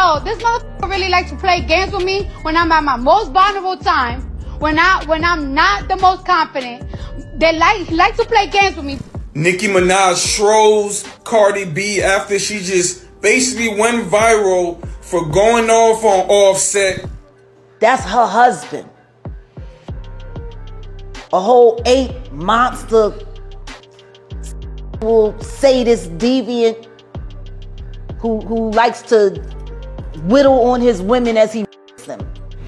Yo, this motherfucker really likes to play games with me when I'm at my most vulnerable time, when I'm not the most confident. He likes to play games with me. Nicki Minaj trolls Cardi B after she just basically went viral for going off on Offset. That's her husband. A whole ape monster, sadist, deviant, who likes to whittle on his women as he them.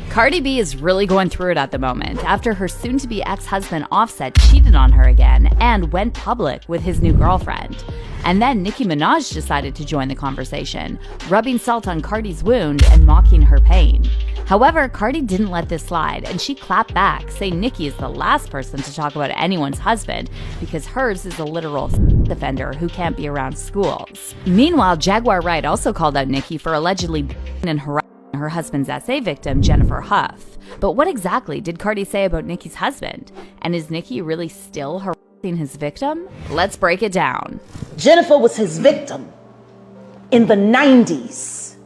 Cardi B is really going through it at the moment after her soon-to-be ex-husband Offset cheated on her again and went public with his new girlfriend. And then Nicki Minaj decided to join the conversation, rubbing salt on Cardi's wound and mocking her pain. However, Cardi didn't let this slide, and she clapped back, saying Nicki is the last person to talk about anyone's husband because hers is a literal offender who can't be around schools. Meanwhile, Jaguar Wright also called out Nicki for allegedly and harassing her husband's SA victim, Jennifer Huff. But what exactly did Cardi say about Nicki's husband? And is Nicki really still harassing his victim? Let's break it down. Jennifer was his victim in the 90s.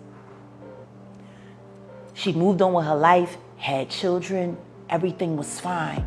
She moved on with her life, had children, everything was fine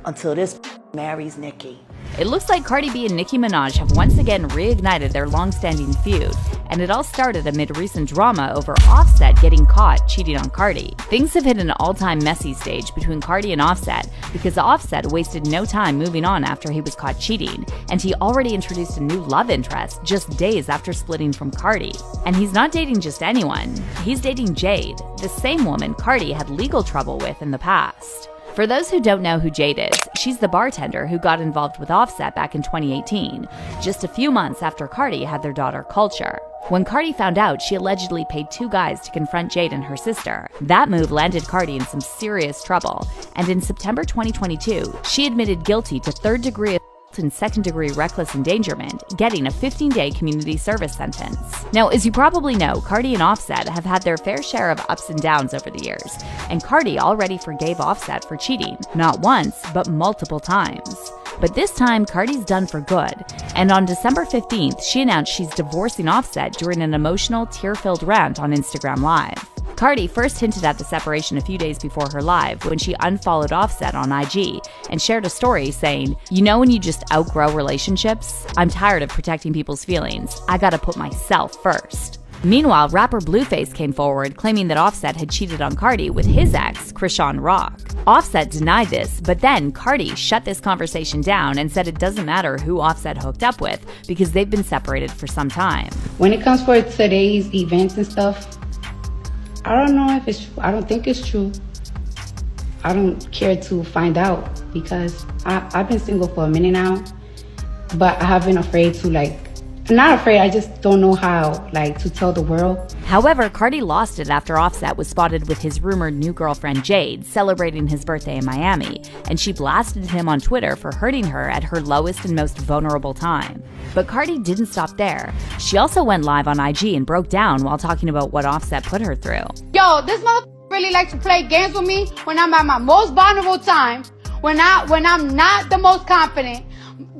until this marries Nicki. It looks like Cardi B and Nicki Minaj have once again reignited their long-standing feud, and it all started amid recent drama over Offset getting caught cheating on Cardi. Things have hit an all-time messy stage between Cardi and Offset because Offset wasted no time moving on after he was caught cheating, and he already introduced a new love interest just days after splitting from Cardi. And he's not dating just anyone, he's dating Jade, the same woman Cardi had legal trouble with in the past. For those who don't know who Jade is, she's the bartender who got involved with Offset back in 2018, just a few months after Cardi had their daughter Culture. When Cardi found out, she allegedly paid 2 guys to confront Jade and her sister. That move landed Cardi in some serious trouble, and in September 2022, she admitted guilty to third-degree assault and second-degree reckless endangerment, getting a 15-day community service sentence. Now, as you probably know, Cardi and Offset have had their fair share of ups and downs over the years, and Cardi already forgave Offset for cheating, not once, but multiple times. But this time, Cardi's done for good, and on December 15th, she announced she's divorcing Offset during an emotional, tear-filled rant on Instagram Live. Cardi first hinted at the separation a few days before her live when she unfollowed Offset on IG and shared a story saying, "You know when you just outgrow relationships? I'm tired of protecting people's feelings. I gotta put myself first." Meanwhile, rapper Blueface came forward claiming that Offset had cheated on Cardi with his ex, Krishan Rock. Offset denied this, but then Cardi shut this conversation down and said it doesn't matter who Offset hooked up with because they've been separated for some time. When it comes for today's events and stuff, I don't know if it's true. I don't think it's true. I don't care to find out because I've been single for a minute now, but I have been afraid to not afraid, I just don't know how to tell the world. However, Cardi lost it after Offset was spotted with his rumored new girlfriend Jade celebrating his birthday in Miami, and she blasted him on Twitter for hurting her at her lowest and most vulnerable time. But Cardi didn't stop there. She also went live on IG and broke down while talking about what Offset put her through. Yo, this motherfucker really likes to play games with me when I'm at my most vulnerable time, when I'm not the most confident.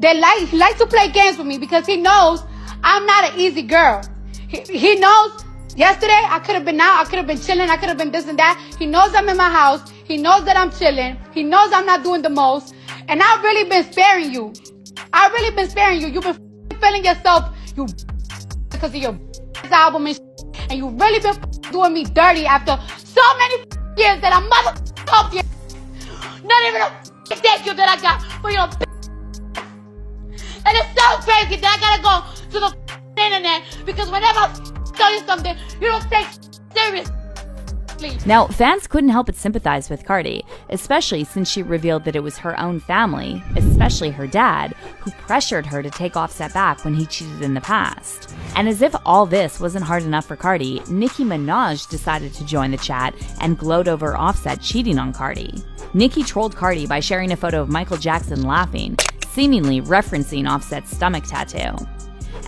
He likes to play games with me because he knows I'm not an easy girl. He knows yesterday I could have been out, I could have been chilling, I could have been this and that. He knows I'm in my house. He knows that I'm chilling. He knows I'm not doing the most. And I've really been sparing you. I've really been sparing you. You've been feeling yourself, because of your album and you really been doing me dirty after so many years that I'm motherfucking you. Not even a thank you that I got for your. And it's so crazy that I gotta go to the internet because whenever I tell you something, you don't take seriously. Now, fans couldn't help but sympathize with Cardi, especially since she revealed that it was her own family, especially her dad, who pressured her to take Offset back when he cheated in the past. And as if all this wasn't hard enough for Cardi, Nicki Minaj decided to join the chat and gloat over Offset cheating on Cardi. Nicki trolled Cardi by sharing a photo of Michael Jackson laughing, seemingly referencing Offset's stomach tattoo.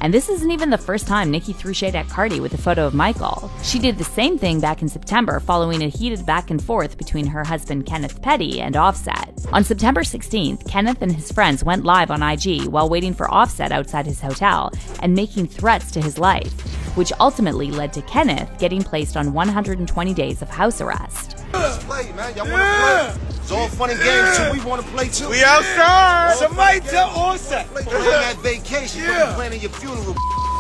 And this isn't even the first time Nicki threw shade at Cardi with a photo of Michael. She did the same thing back in September following a heated back and forth between her husband Kenneth Petty and Offset. On September 16th, Kenneth and his friends went live on IG while waiting for Offset outside his hotel and making threats to his life. which ultimately led to Kenneth getting placed on 120 days of house arrest. Let's play, man. Y'all wanna play? It's all fun and games too. We wanna play too. We outside. Somebody tell Offset. We're on vacation. You're planning your funeral.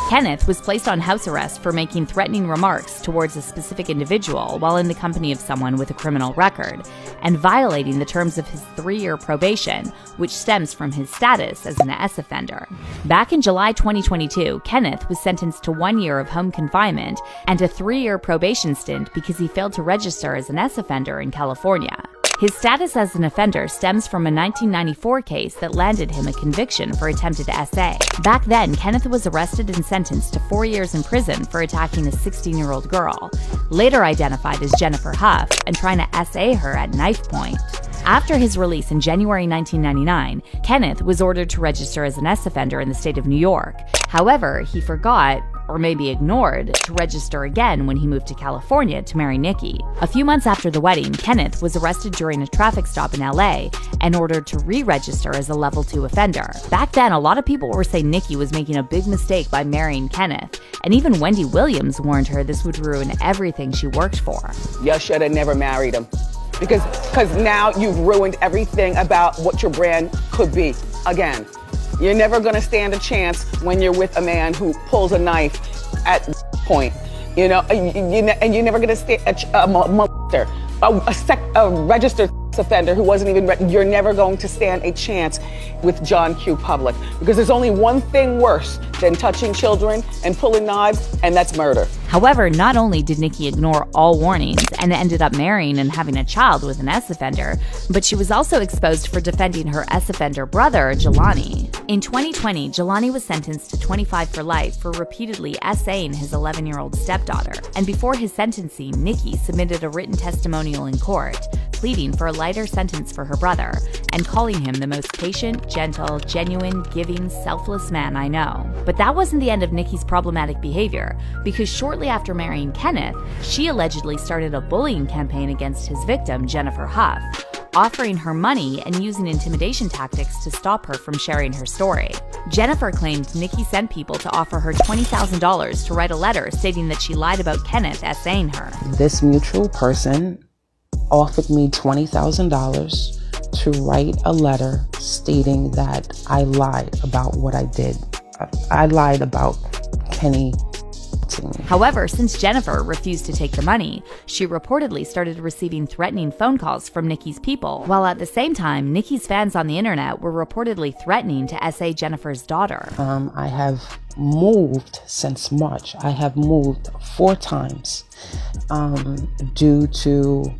Kenneth was placed on house arrest for making threatening remarks towards a specific individual while in the company of someone with a criminal record, and violating the terms of his 3-year probation, which stems from his status as an S offender. Back in July 2022, Kenneth was sentenced to 1 year of home confinement and a 3-year probation stint because he failed to register as an S offender in California. His status as an offender stems from a 1994 case that landed him a conviction for attempted SA. Back then, Kenneth was arrested and sentenced to 4 years in prison for attacking a 16-year-old girl, later identified as Jennifer Huff, and trying to SA her at knife point. After his release in January 1999, Kenneth was ordered to register as an S offender in the state of New York. However, he forgot, or maybe ignored, to register again when he moved to California to marry Nicki. A few months after the wedding, Kenneth was arrested during a traffic stop in LA and ordered to re-register as a level 2 offender. Back then, a lot of people were saying Nicki was making a big mistake by marrying Kenneth, and even Wendy Williams warned her this would ruin everything she worked for. You should have never married him. Because now you've ruined everything about what your brand could be. Again, you're never gonna stand a chance when you're with a man who pulls a knife at point. You know, and you're never gonna stand a registered offender who wasn't even, you're never going to stand a chance with John Q. Public. Because there's only one thing worse than touching children and pulling knives, and that's murder. However, not only did Nicki ignore all warnings and ended up marrying and having a child with an S offender, but she was also exposed for defending her S offender brother, Jelani. In 2020, Jelani was sentenced to 25 for life for repeatedly SAing his 11-year-old stepdaughter. And before his sentencing, Nicki submitted a written testimonial in court, pleading for a lighter sentence for her brother and calling him the most patient, gentle, genuine, giving, selfless man I know. But that wasn't the end of Nicki's problematic behavior, because shortly after marrying Kenneth, she allegedly started a bullying campaign against his victim, Jennifer Huff, offering her money and using intimidation tactics to stop her from sharing her story. Jennifer claimed Nicki sent people to offer her $20,000 to write a letter stating that she lied about Kenneth essaying her. This mutual person offered me $20,000 to write a letter stating that I lied about what I did. I lied about Kenny. However, since Jennifer refused to take the money, she reportedly started receiving threatening phone calls from Nicki's people, while at the same time, Nicki's fans on the internet were reportedly threatening to SA Jennifer's daughter. I have moved since March. I have moved 4 times due to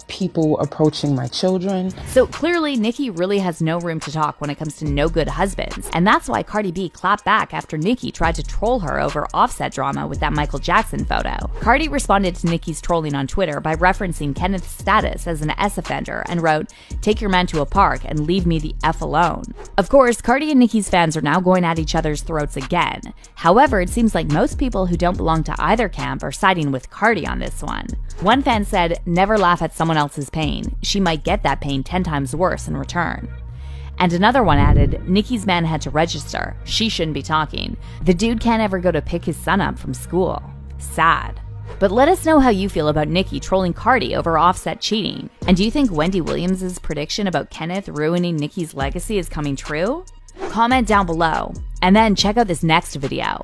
people approaching my children. So clearly, Nicki really has no room to talk when it comes to no good husbands. And that's why Cardi B clapped back after Nicki tried to troll her over Offset drama with that Michael Jackson photo. Cardi responded to Nicki's trolling on Twitter by referencing Kenneth's status as an S offender and wrote, "Take your man to a park and leave me the F alone." Of course, Cardi and Nicki's fans are now going at each other's throats again. However, it seems like most people who don't belong to either camp are siding with Cardi on this one. One fan said, "Never laugh at someone else's pain. She might get that pain 10 times worse in return." And another one added, "Nicki's man had to register. She shouldn't be talking. The dude can't ever go to pick his son up from school. Sad." But let us know how you feel about Nicki trolling Cardi over Offset cheating. And do you think Wendy Williams' prediction about Kenneth ruining Nicki's legacy is coming true? Comment down below. And then check out this next video.